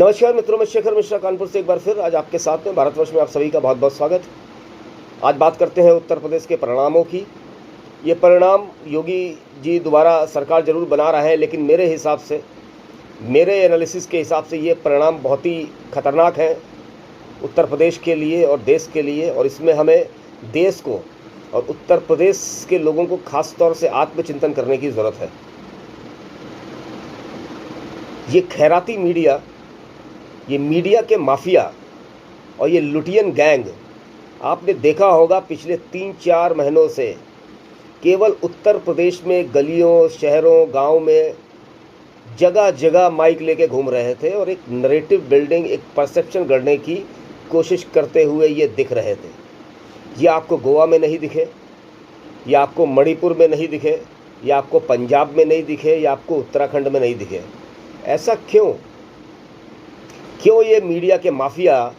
नमस्कार मित्रों, मैं शेखर मिश्रा कानपुर से एक बार फिर आज आपके साथ में भारतवर्ष में आप सभी का बहुत बहुत स्वागत। आज बात करते हैं उत्तर प्रदेश के परिणामों की। ये परिणाम योगी जी दोबारा सरकार जरूर बना रहा है, लेकिन मेरे हिसाब से, मेरे एनालिसिस के हिसाब से ये परिणाम बहुत ही खतरनाक है उत्तर प्रदेश के लिए और देश के लिए। और इसमें हमें देश को और उत्तर प्रदेश के लोगों को खास तौर से आत्मचिंतन करने की ज़रूरत है। ये खैराती मीडिया, ये मीडिया के माफिया और ये लुटियन गैंग, आपने देखा होगा पिछले 3-4 महीनों से केवल उत्तर प्रदेश में गलियों, शहरों, गांव में जगह जगह माइक लेके घूम रहे थे और एक नरेटिव बिल्डिंग, एक परसेप्शन गढ़ने की कोशिश करते हुए ये दिख रहे थे। ये आपको गोवा में नहीं दिखे, ये आपको मणिपुर में नहीं दिखे, ये आपको पंजाब में नहीं दिखे, या आपको उत्तराखंड में नहीं दिखे। ऐसा क्यों ये मीडिया के माफिया,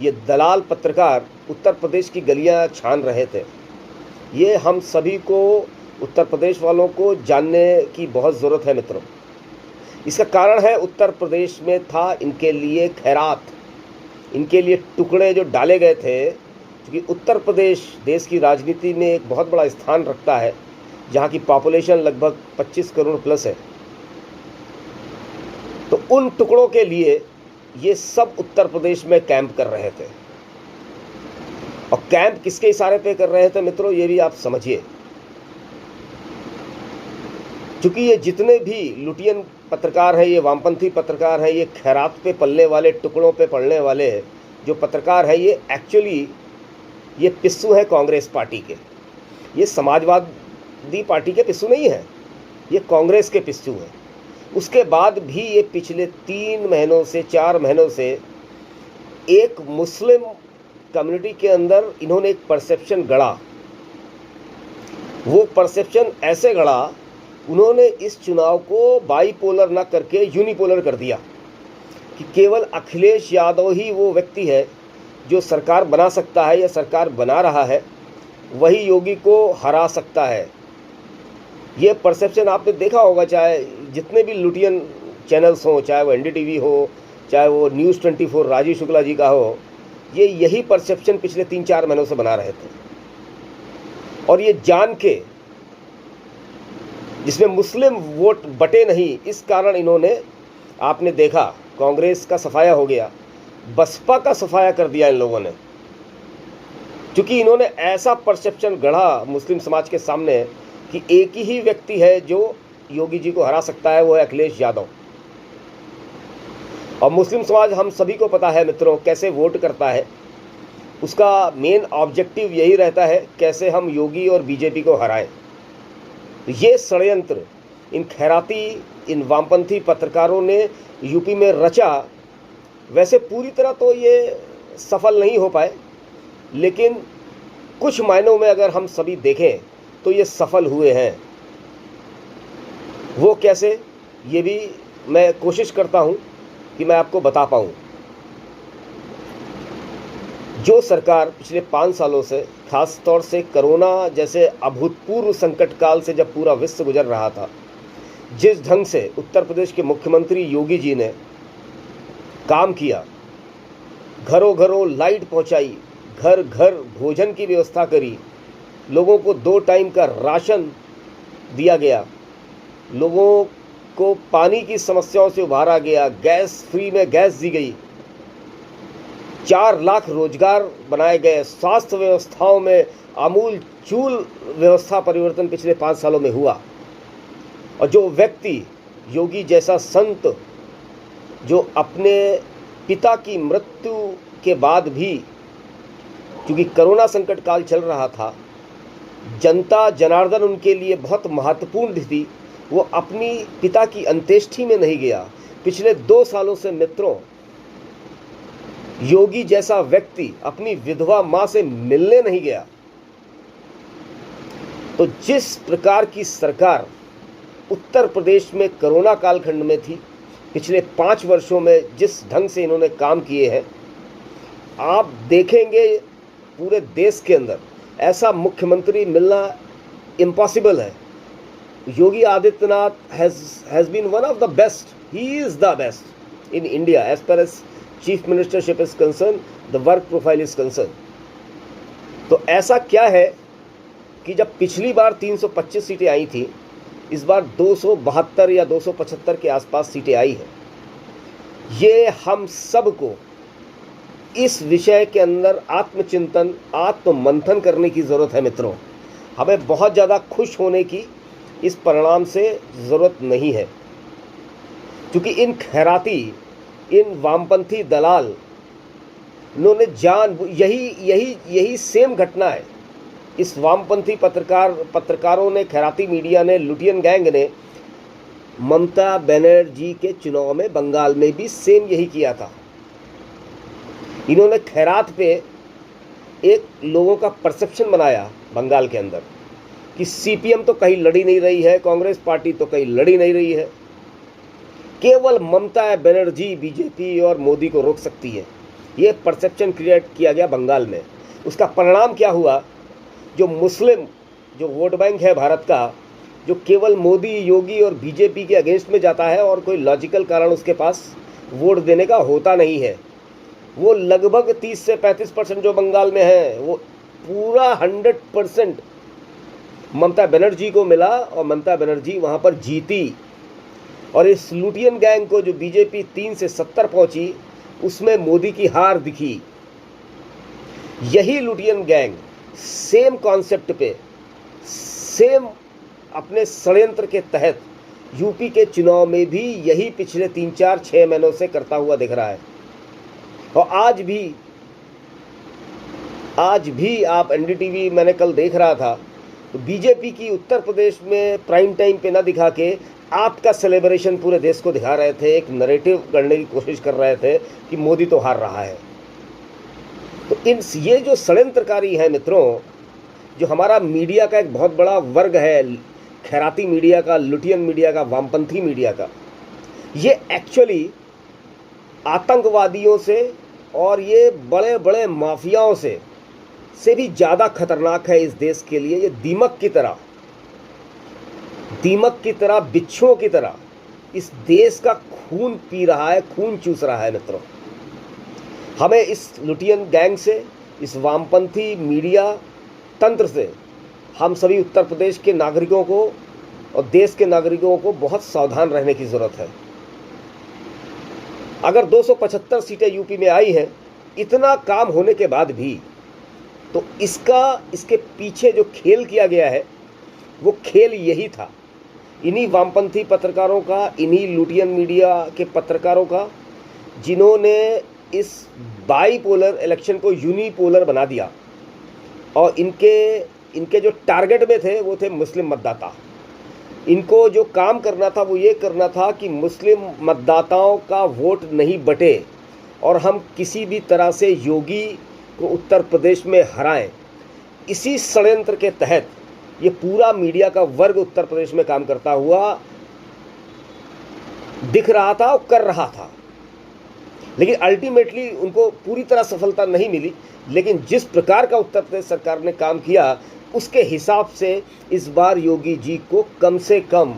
ये दलाल पत्रकार उत्तर प्रदेश की गलियां छान रहे थे? ये हम सभी को, उत्तर प्रदेश वालों को जानने की बहुत ज़रूरत है मित्रों। इसका कारण है, उत्तर प्रदेश में था इनके लिए खैरात, इनके लिए टुकड़े जो डाले गए थे। क्योंकि उत्तर प्रदेश देश की राजनीति में एक बहुत बड़ा स्थान रखता है, जहाँ की पॉपुलेशन लगभग 25 करोड़ प्लस है। तो उन टुकड़ों के लिए ये सब उत्तर प्रदेश में कैंप कर रहे थे। और कैंप किसके इशारे पे कर रहे थे मित्रों, ये भी आप समझिए। क्योंकि ये जितने भी लुटियन पत्रकार हैं, ये वामपंथी पत्रकार हैं, ये खैरात पे पलने वाले, टुकड़ों पे पड़ने वाले जो पत्रकार हैं, ये एक्चुअली ये पिस्सू हैं कांग्रेस पार्टी के। ये समाजवादी पार्टी के पिस्सू नहीं हैं, ये कांग्रेस के पिस्सू हैं। उसके बाद भी ये पिछले 3 महीनों से 4 महीनों से एक मुस्लिम कम्युनिटी के अंदर इन्होंने एक परसेप्शन गढ़ा। वो परसेप्शन ऐसे गढ़ा, उन्होंने इस चुनाव को बाईपोलर ना करके यूनिपोलर कर दिया कि केवल अखिलेश यादव ही वो व्यक्ति है जो सरकार बना सकता है या सरकार बना रहा है, वही योगी को हरा सकता है। ये परसेप्शन आपने देखा होगा, चाहे जितने भी लुटियन चैनल्स हों, चाहे वो एनडीटीवी हो, चाहे वो न्यूज़ 24 राजीव शुक्ला जी का हो, ये यही परसेप्शन पिछले 3-4 महीनों से बना रहे थे। और ये जान के, जिसमें मुस्लिम वोट बटे नहीं, इस कारण इन्होंने, आपने देखा कांग्रेस का सफाया हो गया, बसपा का सफाया कर दिया इन लोगों ने। क्योंकि इन्होंने ऐसा परसेप्शन गढ़ा मुस्लिम समाज के सामने कि एक ही व्यक्ति है जो योगी जी को हरा सकता है, वो है अखिलेश यादव। और मुस्लिम समाज, हम सभी को पता है मित्रों, कैसे वोट करता है। उसका मेन ऑब्जेक्टिव यही रहता है, कैसे हम योगी और बीजेपी को हराएं। ये षड्यंत्र इन खैराती, इन वामपंथी पत्रकारों ने यूपी में रचा। वैसे पूरी तरह तो ये सफल नहीं हो पाए, लेकिन कुछ मायनों में अगर हम सभी देखें तो ये सफल हुए हैं। वो कैसे, ये भी मैं कोशिश करता हूं कि मैं आपको बता पाऊं। जो सरकार पिछले 5 सालों से, खास तौर से कोरोना जैसे अभूतपूर्व संकट काल से जब पूरा विश्व गुजर रहा था, जिस ढंग से उत्तर प्रदेश के मुख्यमंत्री योगी जी ने काम किया, घरों घरों लाइट पहुंचाई, घर घर भोजन की व्यवस्था करी, लोगों को 2 टाइम का राशन दिया गया, लोगों को पानी की समस्याओं से उभारा गया, गैस फ्री में गैस दी गई, 4 लाख रोजगार बनाए गए, स्वास्थ्य व्यवस्थाओं में आमूल चूल व्यवस्था परिवर्तन पिछले 5 सालों में हुआ। और जो व्यक्ति, योगी जैसा संत, जो अपने पिता की मृत्यु के बाद भी, क्योंकि कोरोना संकट काल चल रहा था, जनता जनार्दन उनके लिए बहुत महत्वपूर्ण थी, वो अपनी पिता की अंत्येष्टि में नहीं गया। पिछले 2 सालों से मित्रों, योगी जैसा व्यक्ति अपनी विधवा मां से मिलने नहीं गया। तो जिस प्रकार की सरकार उत्तर प्रदेश में कोरोना कालखंड में थी, पिछले 5 वर्षों में जिस ढंग से इन्होंने काम किए हैं, आप देखेंगे पूरे देश के अंदर ऐसा मुख्यमंत्री मिलना इम्पॉसिबल है। Yogi Adityanath has been one of the best, he is the best. in India as far as chief ministership is concerned, the work profile is concerned. तो ऐसा क्या है कि जब पिछली बार 325 सीटें आई थी, इस बार 272 या 275 के आसपास सीटें आई हैं। ये हम सबको इस विषय के अंदर आत्मचिंतन, आत्ममंथन करने की ज़रूरत है मित्रों। हमें बहुत ज़्यादा खुश होने की इस परिणाम से ज़रूरत नहीं है, क्योंकि इन खैराती, इन वामपंथी दलाल, इन्होंने यही सेम घटना है। इस वामपंथी पत्रकारों ने, खैराती मीडिया ने, लुटियन गैंग ने ममता बनर्जी के चुनाव में बंगाल में भी सेम यही किया था। इन्होंने खैरात पे एक लोगों का परसेप्शन बनाया बंगाल के अंदर कि सीपीएम तो कहीं लड़ी नहीं रही है, कांग्रेस पार्टी तो कहीं लड़ी नहीं रही है, केवल ममता बनर्जी बीजेपी और मोदी को रोक सकती है। ये परसेप्शन क्रिएट किया गया बंगाल में। उसका परिणाम क्या हुआ? जो मुस्लिम, जो वोट बैंक है भारत का, जो केवल मोदी, योगी और बीजेपी के अगेंस्ट में जाता है और कोई लॉजिकल कारण उसके पास वोट देने का होता नहीं है, वो लगभग 30 से 35% जो बंगाल में है, वो पूरा 100% ममता बनर्जी को मिला और ममता बनर्जी वहाँ पर जीती। और इस लुटियन गैंग को जो बीजेपी 3 से 70 पहुँची, उसमें मोदी की हार दिखी। यही लुटियन गैंग सेम कॉन्सेप्ट पे, सेम अपने षड्यंत्र के तहत यूपी के चुनाव में भी यही पिछले 3, 4, 6 महीनों से करता हुआ दिख रहा है। और आज भी आप एनडीटीवी, मैंने कल देख रहा था, तो बीजेपी की उत्तर प्रदेश में प्राइम टाइम पे ना दिखा के आपका सेलिब्रेशन पूरे देश को दिखा रहे थे। एक नैरेटिव करने की कोशिश कर रहे थे कि मोदी तो हार रहा है। तो ये जो षड्यंत्रकारी है मित्रों, जो हमारा मीडिया का एक बहुत बड़ा वर्ग है, खैराती मीडिया का, लुटियन मीडिया का, वामपंथी मीडिया का, ये एक्चुअली आतंकवादियों से और ये बड़े बड़े माफियाओं से भी ज़्यादा खतरनाक है इस देश के लिए। ये दीमक की तरह, बिच्छुओं की तरह इस देश का खून पी रहा है, खून चूस रहा है मित्रों। हमें इस लुटियन गैंग से, इस वामपंथी मीडिया तंत्र से, हम सभी उत्तर प्रदेश के नागरिकों को और देश के नागरिकों को बहुत सावधान रहने की ज़रूरत है। अगर 275 सीटें यूपी में आई हैं, इतना काम होने के बाद भी, तो इसके पीछे जो खेल किया गया है, वो खेल यही था, इन्हीं वामपंथी पत्रकारों का, इन्हीं लुटियन मीडिया के पत्रकारों का, जिन्होंने इस बाईपोलर इलेक्शन को यूनिपोलर बना दिया। और इनके जो टारगेट में थे वो थे मुस्लिम मतदाता। इनको जो काम करना था वो ये करना था कि मुस्लिम मतदाताओं का वोट नहीं बटे और हम किसी भी तरह से योगी को उत्तर प्रदेश में हराएं। इसी षड्यंत्र के तहत ये पूरा मीडिया का वर्ग उत्तर प्रदेश में काम करता हुआ दिख रहा था और कर रहा था। लेकिन अल्टीमेटली उनको पूरी तरह सफलता नहीं मिली। लेकिन जिस प्रकार का उत्तर प्रदेश सरकार ने काम किया, उसके हिसाब से इस बार योगी जी को कम से कम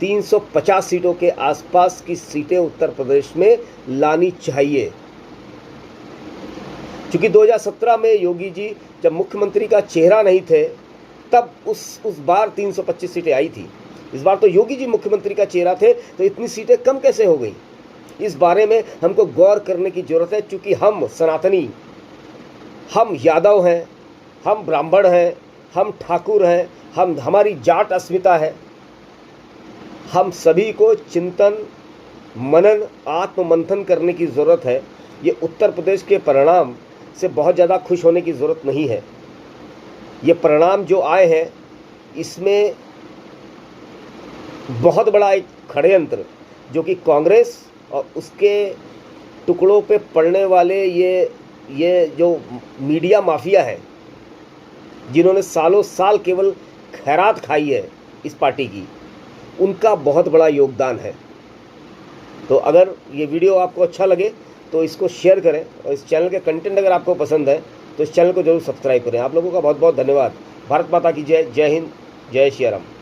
350 सीटों के आसपास की सीटें उत्तर प्रदेश में लानी चाहिए। क्योंकि 2017 में योगी जी जब मुख्यमंत्री का चेहरा नहीं थे, तब उस बार 325 सीटें आई थी। इस बार तो योगी जी मुख्यमंत्री का चेहरा थे, तो इतनी सीटें कम कैसे हो गई? इस बारे में हमको गौर करने की जरूरत है। क्योंकि हम सनातनी, हम यादव हैं, हम ब्राह्मण हैं, हम ठाकुर हैं, हमारी जाट अस्मिता है। हम सभी को चिंतन, मनन, आत्ममंथन करने की ज़रूरत है। ये उत्तर प्रदेश के परिणाम से बहुत ज़्यादा खुश होने की ज़रूरत नहीं है। ये परिणाम जो आए हैं, इसमें बहुत बड़ा एक षड्यंत्र, जो कि कांग्रेस और उसके टुकड़ों पे पड़ने वाले ये जो मीडिया माफिया है, जिन्होंने सालों साल केवल खैरात खाई है इस पार्टी की, उनका बहुत बड़ा योगदान है। तो अगर ये वीडियो आपको अच्छा लगे तो इसको शेयर करें, और इस चैनल के कंटेंट अगर आपको पसंद है तो इस चैनल को जरूर सब्सक्राइब करें। आप लोगों का बहुत बहुत धन्यवाद। भारत माता की जय। जय हिंद, जय श्री राम।